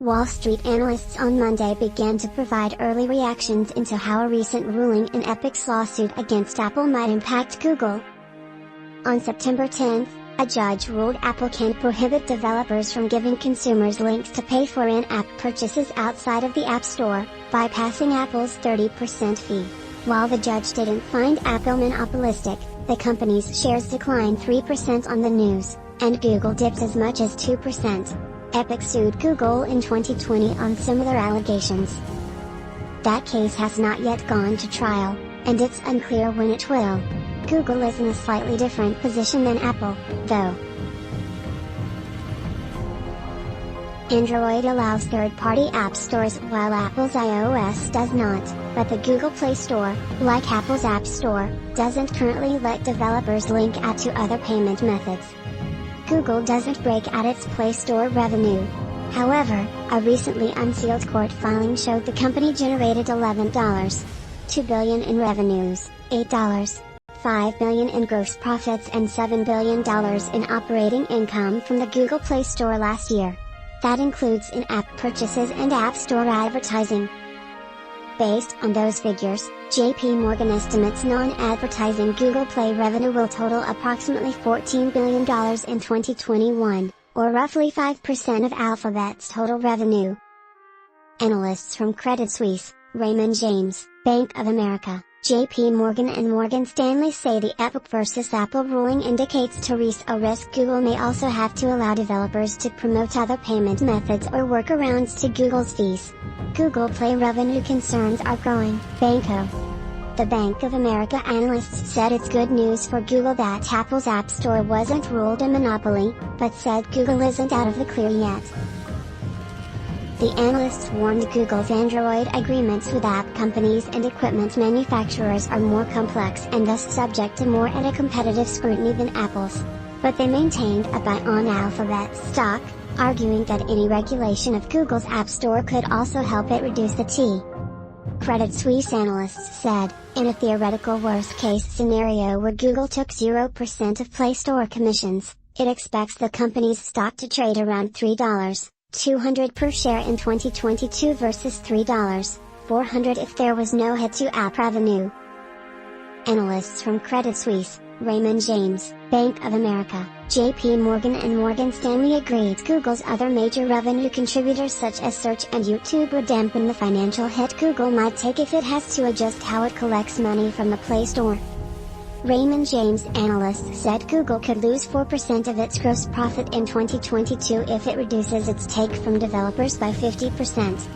Wall Street analysts on Monday began to provide early reactions into how a recent ruling in Epic's lawsuit against Apple might impact Google. On September 10, a judge ruled Apple can prohibit developers from giving consumers links to pay for in-app purchases outside of the App Store, bypassing Apple's 30% fee. While the judge didn't find Apple monopolistic, the company's shares declined 3% on the news, and Google dipped as much as 2%. Epic sued Google in 2020 on similar allegations. That case has not yet gone to trial, and it's unclear when it will. Google is in a slightly different position than Apple, though. Android allows third-party app stores while Apple's iOS does not, but the Google Play Store, like Apple's App Store, doesn't currently let developers link app to other payment methods. Google doesn't break out its Play Store revenue. However, a recently unsealed court filing showed the company generated $11.2 billion in revenues, $8.5 billion in gross profits and $7 billion in operating income from the Google Play Store last year. That includes in-app purchases and App Store advertising. Based on those figures, JP Morgan estimates non-advertising Google Play revenue will total approximately $14 billion in 2021, or roughly 5% of Alphabet's total revenue. Analysts from Credit Suisse, Raymond James, Bank of America, JP Morgan and Morgan Stanley say the Epic vs. Apple ruling indicates a risk Google may also have to allow developers to promote other payment methods or workarounds to Google's fees. Google Play revenue concerns are growing, The Bank of America analysts said it's good news for Google that Apple's App Store wasn't ruled a monopoly, but said Google isn't out of the clear yet. The analysts warned Google's Android agreements with app companies and equipment manufacturers are more complex and thus subject to more anti-competitive scrutiny than Apple's. But they maintained a buy on Alphabet stock, arguing that any regulation of Google's App Store could also help it reduce the T. Credit Suisse analysts said, in a theoretical worst-case scenario where Google took 0% of Play Store commissions, it expects the company's stock to trade around $3.200 per share in 2022 versus $3.400 if there was no hit to app revenue. Analysts from Credit Suisse, Raymond James, Bank of America, JP Morgan and Morgan Stanley agreed Google's other major revenue contributors such as search and YouTube would dampen the financial hit Google might take if it has to adjust how it collects money from the Play Store. Raymond James analysts said Google could lose 4% of its gross profit in 2022 if it reduces its take from developers by 50%.